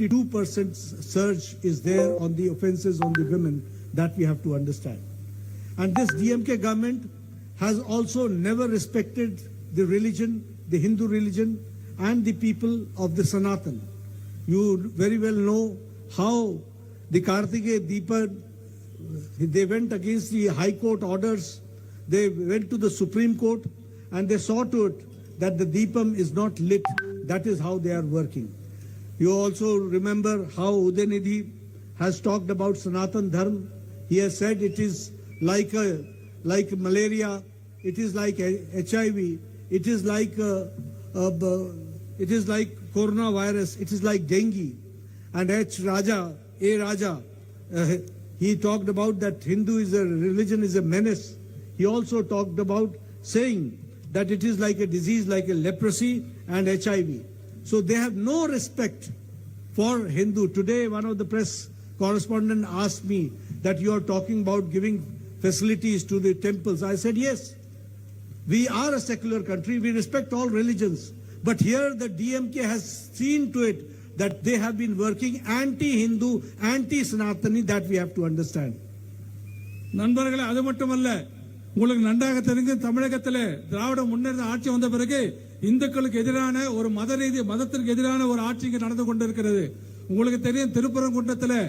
52% surge is there on the offences on the women that we have to understand. And this DMK government has also never respected the religion, the Hindu religion, and the people of the Sanatan. You very well know how the Kartikeya Deepa, they went against the High Court orders, they went to the Supreme Court, and they saw to it that the Deepam is not lit. That is how they are working. You also remember how Udaynidhi has talked about Sanatan Dharma. He has said it is like malaria, it is like HIV, it is like coronavirus, it is like dengue. And A. Raja, he talked about that Hindu is a religion is a menace. He also talked about saying that it is like a disease like a leprosy and HIV. So they have no respect for Hindu. Today, one of the press correspondents asked me that you are talking about giving facilities to the temples. I said, yes, we are a secular country. We respect all religions. But here the DMK has seen to it that they have been working anti-Hindu, anti-Sanatani. That we have to understand. நண்பர்களே, அது மட்டுமல்ல, உங்களுக்கு நன்றாக தெரிஞ்ச தமிழகத்திலே திராவிட முன்னேற்ற ஆட்சி வந்த பிறகு இந்துக்களுக்கு எதிரான ஒரு மதத்திற்கு எதிரான ஒரு ஆட்சி இங்கே நடந்து கொண்டிருக்கிறது. உங்களுக்கு தெரியும், திருப்பரங்குன்றத்தில்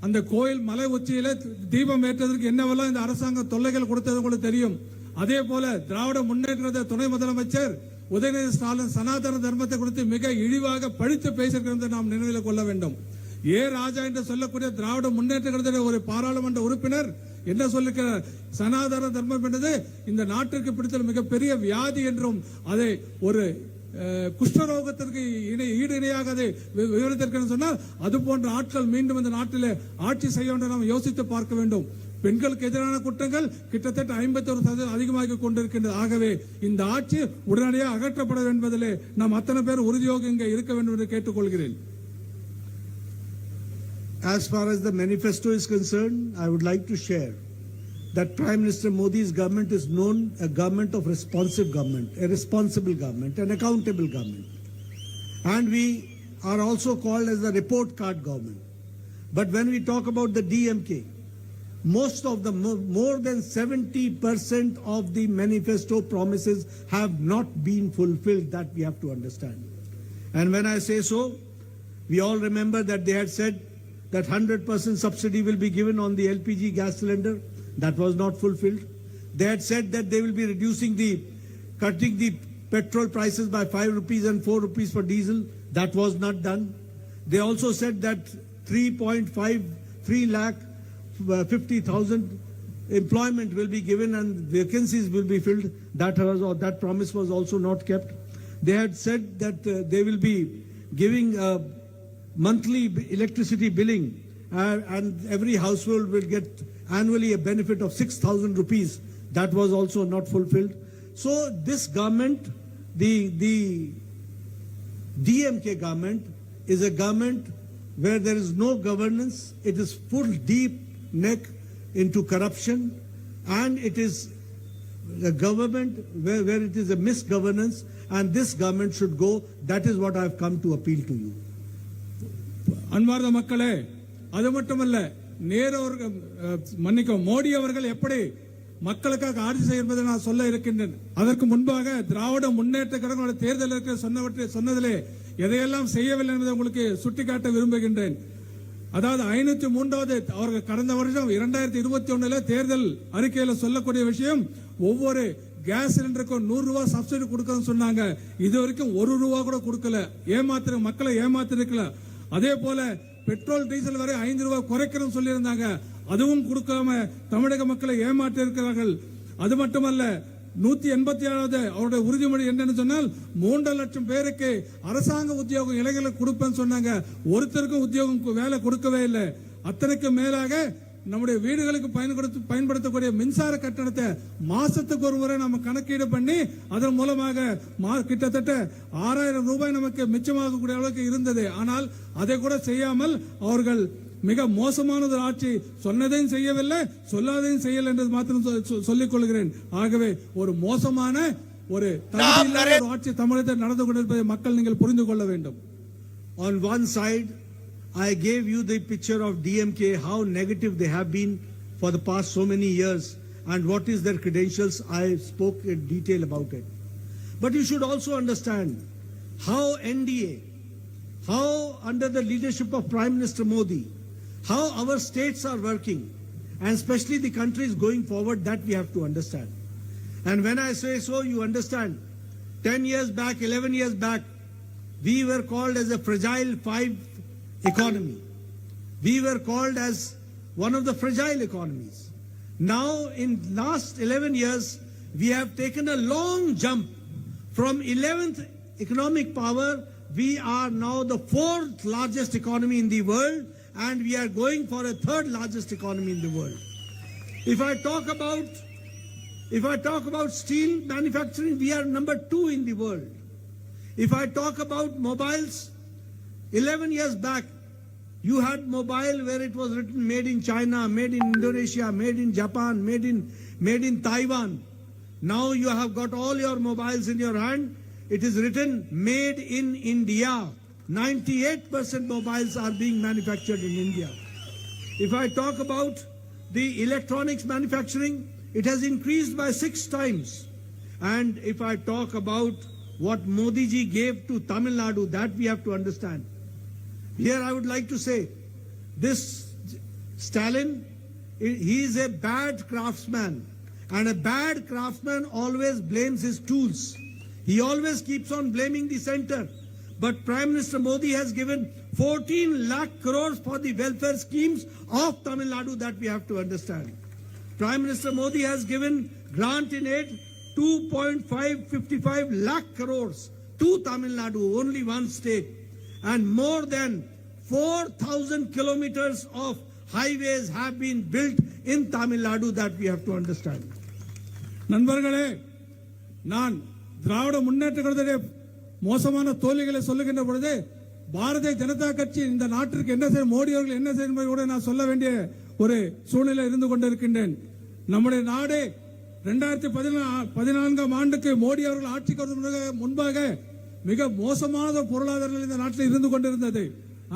அந்த கோயில் மலை உச்சியில தீபம் ஏற்றதற்கு என்னவெல்லாம் இந்த அரசாங்கம் தொல்லைகள் கொடுத்தது உங்களுக்கு தெரியும். அதே போல திராவிட முன்னேற்ற துணை முதலமைச்சர் உதயநிதி ஸ்டாலின் சனாதன தர்மத்தை குறித்து மிக இழிவாக பழித்து பேசியிருக்கிறது நாம் நினைவில் கொள்ள வேண்டும். ஏ ராஜா என்று சொல்லக்கூடிய திராவிட முன்னேற்ற கழகத்தின் ஒரு பாராளுமன்ற உறுப்பினர் என்ன சொல்லிருக்கிறார்? சனாதன தர்மம் என்பது இந்த நாட்டிற்கு பிடித்த மிகப்பெரிய வியாதி என்றும் அதை ஒரு குஷ்டரோகத்திற்கு ஈடு இணையாக அதை விவரித்திருக்கிறது சொன்னால் அது போன்ற ஆட்கள் மீண்டும் இந்த நாட்டில் ஆட்சி செய்ய வேண்டும் நாம் யோசித்து பார்க்க வேண்டும். பெண்களுக்கு எதிரான குற்றங்கள் கிட்டத்தட்ட 51% அதிகமாக கொண்டிருக்கின்றது. ஆகவே இந்த ஆட்சி உடனடியாக அகற்றப்பட வேண்டும் என்பதிலே நாம் அத்தனை பேர் உறுதியோடு இங்கே இருக்க வேண்டும் என்று கேட்டுக்கொள்கிறேன். As far as the manifesto is concerned, I would like to share that Prime Minister Modi's government is known a government of responsive government, a responsible government, an accountable government. And we are also called as the report card government. But when we talk about the DMK, most of the more than 70% of the manifesto promises have not been fulfilled. That we have to understand. And when I say so, we all remember that they had said that 100% subsidy will be given on the LPG gas cylinder. That was not fulfilled. They had said that they will be cutting the petrol prices by 5 rupees and 4 rupees for diesel. That was not done. They also said that 3 lakh 50,000 employment will be given and vacancies will be filled. That promise was also not kept. They had said that they will be giving monthly electricity billing and every household will get annually a benefit of 6,000 rupees. That was also not fulfilled. So this government, the DMK government, is a government where there is no governance. It is full deep neck into corruption, and it is a government where it is a misgovernance, and this government should go. That is what I have come to appeal to you. அன்பார்ந்த மக்களே, அது மட்டுமல்ல, மோடி அவர்கள் எப்படி மக்களுக்காக ஆட்சி செய்வது நான் சொல்ல இருக்கின்றேன். அதற்கு முன்பாக திராவிட முன்னேற்ற கழகம் தேர்தலுக்கு சொன்னதிலே எதையெல்லாம் செய்யவில்லை என்பதை உங்களுக்கு சுட்டிக்காட்ட விரும்புகின்றேன். அதாவது 503வது அவர்கள் கடந்த வருஷம் 2021 தேர்தல் அறிக்கையில சொல்லக்கூடிய விஷயம், ஒவ்வொரு கேஸ் சிலிண்டருக்கும் 100 ரூபாய் சப்சிடி கொடுக்கணும்னு சொன்னாங்க. இது வரைக்கும் 1 ரூபாய் கூட கொடுக்கல. மக்களை ஏமாத்திருக்கல. அதே போல பெட்ரோல் டீசல் வரை 5 ரூபாய் குறைக்கணும் சொல்லி இருந்தாங்க. அதுவும் கொடுக்காம தமிழக மக்களை ஏமாற்றி இருக்கிறார்கள். அது மட்டுமல்ல, 187வது அவருடைய உறுதிமொழி என்னன்னு சொன்னால் 3 லட்சம் பேருக்கு அரசாங்க உத்தியோகம் இளைஞர்களுக்கு கொடுப்பேன்னு சொன்னாங்க. ஒருத்தருக்கும் உத்தியோகம் வேலை கொடுக்கவே இல்லை. அத்தனைக்கு மேலாக நம்முடைய வீடுகளுக்கு பயன்படுத்தக்கூடிய மின்சார கட்டணத்தை மாசத்துக்கு ஒரு முறை நம்ம கணக்கீடு பண்ணி அதன் மூலமாக கிட்டத்தட்ட 6000 ரூபாய் நமக்கு மிச்சமாகக்கூடிய அளவுக்கு இருந்தது. ஆனால் அதை கூட செய்யாமல் அவர்கள் மிக மோசமான ஒரு ஆட்சி, சொன்னதையும் செய்யவில்லை, சொல்லாதையும் செய்யல என்று மாத்திரம் சொல்லிக் கொள்கிறேன். ஆகவே ஒரு மோசமான ஒரு ஆட்சி தமிழகத்தில் நடந்து கொண்டிருப்பதை மக்கள் நீங்கள் புரிந்து கொள்ள வேண்டும். On one side, I gave you the picture of DMK, how negative they have been for the past so many years, and what is their credentials. I spoke in detail about it. But you should also understand how NDA, how under the leadership of Prime Minister Modi, how our states are working, and especially the countries going forward, that we have to understand. And when I say so, you understand. 10 years back, 11 years back, we were called as a fragile five economy. We were called as one of the fragile economies. Now, in last 11 years, we have taken a long jump from 11th economic power. We are now the 4th largest economy in the world, and we are going for a 3rd largest economy in the world. If I talk about steel manufacturing, we are number 2 in the world. If I talk about mobiles, 11 years back, you had mobile where it was written made in China, made in Indonesia, made in Japan, made in Taiwan. Now you have got all your mobiles in your hand. It is written made in India. 98% mobiles are being manufactured in India. If I talk about the electronics manufacturing, it has increased by 6 times. And if I talk about what Modi ji gave to Tamil Nadu, that we have to understand. Here I would like to say, this Stalin, he is a bad craftsman, and a bad craftsman always blames his tools. He always keeps on blaming the center. But Prime Minister Modi has given 14 lakh crores for the welfare schemes of Tamil Nadu, that we have to understand. Prime Minister Modi has given grant in aid 2.555 lakh crores to Tamil Nadu, only one state. And more than 4,000 kilometers of highways have been built in Tamil Nadu, that we have to understand. நண்பர்களே, நான் திராவிட முன்னேற்ற கழகத்திலே மோசமான தோல்விகளை சொல்லுகின்ற பொழுது பாரதிய ஜனதா கட்சி இந்த நாட்டிற்கு என்ன செய்ய, மோடி அவர்கள் என்ன செய்ய என்பதை கூட நான் சொல்ல வேண்டிய ஒரு சூழ்நிலை இருந்து கொண்டிருக்கின்றேன். நம்முடைய நாடு 2014 ஆண்டுக்கு மோடி அவர்கள் ஆட்சிக்கு வருவதற்கு முன்பாக மிக மோசமான பொருளாதாரம் இந்த நாட்டில் இருந்து கொண்டிருந்தது.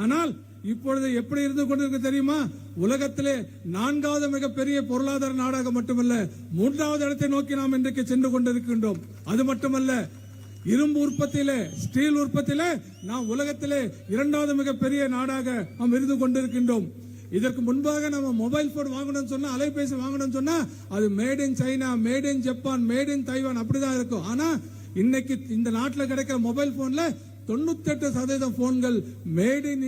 ஆனால் இப்பொழுது எப்படி இருந்து கொண்டிருக்கு தெரியுமா? உலகத்திலே 4வது மிகப்பெரிய பொருளாதார நாடாக மட்டுமல்ல, 3வது இடத்தை நோக்கி நாம் இன்றைக்கு சென்று கொண்டிருக்கின்றோம். அது மட்டுமல்ல, இரும்பு உற்பத்தியிலே, ஸ்டீல் உற்பத்தியிலே நாம் உலகத்திலே 2வது மிகப்பெரிய நாடாக நாம் இருந்து கொண்டிருக்கின்றோம். இதற்கு முன்பாக நம்ம மொபைல் போன் வாங்கணும்னு சொன்னா, அலைபேசி வாங்கணும்னு சொன்னா, அது made in China, made in Japan, made in Taiwan அப்படிதான் இருக்கும். ஆனா இன்னைக்கு இந்த நாட்டில் கிடைக்கிற மொபைல் போன்ல 98% போன்கள் மேட் இன்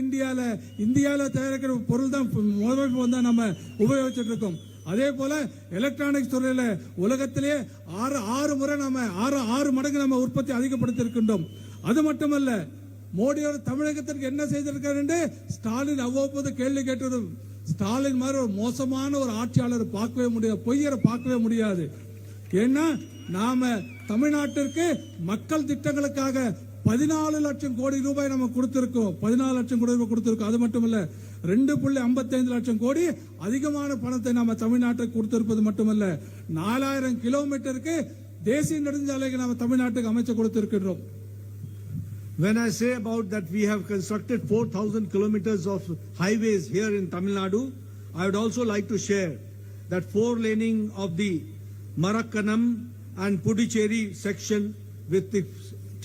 இந்தியால தயாரிக்கிற பொருள் தான், மொபைல் போன் தான் நம்ம உபயோகிச்சுட்டு இருக்கோம். அதே போல எலக்ட்ரானிக்ஸ் துறையில உலகத்திலே 6 முறை நம்ம 6 மடங்கு நம்ம உற்பத்தி அதிகப்படுத்தி இருக்கின்றோம். அது மட்டுமல்ல, மோடியோட தமிழகத்திற்கு என்ன செய்திருக்காரு என்று ஸ்டாலின் அவ்வப்போது கேள்வி கேட்டு, ஸ்டாலின் மாதிரி ஒரு மோசமான ஒரு ஆட்சியாளர் பார்க்கவே முடியாது, பொய்யரை பார்க்கவே முடியாது. ஏன்னா நாம தமிழ்நாட்டிற்கு மக்கள் திட்டங்களுக்காக 14 லட்சம் கோடி ரூபாய் நம்ம கொடுத்திருக்கோம். 14 லட்சம் கோடி ரூபாய் கொடுத்திருக்கோம். அது மட்டுமல்ல, 2.55 லட்சம் கோடி அதிகமான பணத்தை நாம தமிழ்நாட்டுக்கு கொடுத்திருப்பது மட்டுமல்ல, 4000 கிலோமீட்டருக்கு தேசிய நெடுஞ்சாலைக்கு நாம தமிழ்நாட்டுக்கு அமைச்சு கொடுத்திருக்கிறோம். When I say about that we have constructed 4,000 kilometers of highways here in Tamil Nadu, I would also like to share that 4-laning of the Marakkanam and Puducherry section with the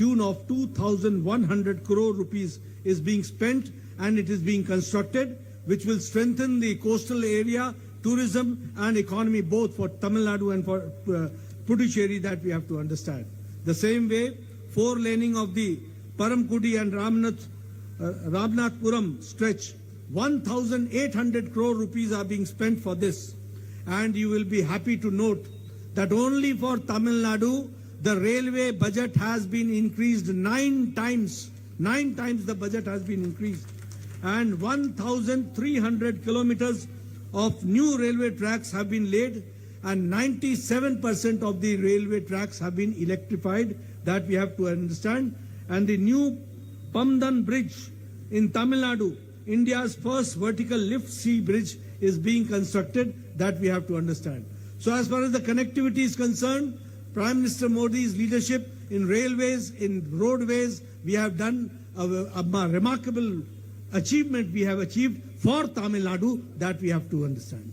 tune of 2,100 crore rupees is being spent, and it is being constructed, which will strengthen the coastal area, tourism and economy both for Tamil Nadu and for Puducherry, that we have to understand. The same way, 4-laning of the Paramkudi and Ramnathpuram stretch, 1,800 crore rupees are being spent for this. And you will be happy to note that only for Tamil Nadu, the railway budget has been increased 9 times. 9 times the budget has been increased. And 1,300 kilometers of new railway tracks have been laid, and 97% of the railway tracks have been electrified, that we have to understand. And the new Pamdan Bridge in Tamil Nadu, India's first vertical lift sea bridge, is being constructed, that we have to understand. So as far as the connectivity is concerned, Prime Minister Modi's leadership in railways, in roadways, we have done a remarkable achievement we have achieved for Tamil Nadu, that we have to understand.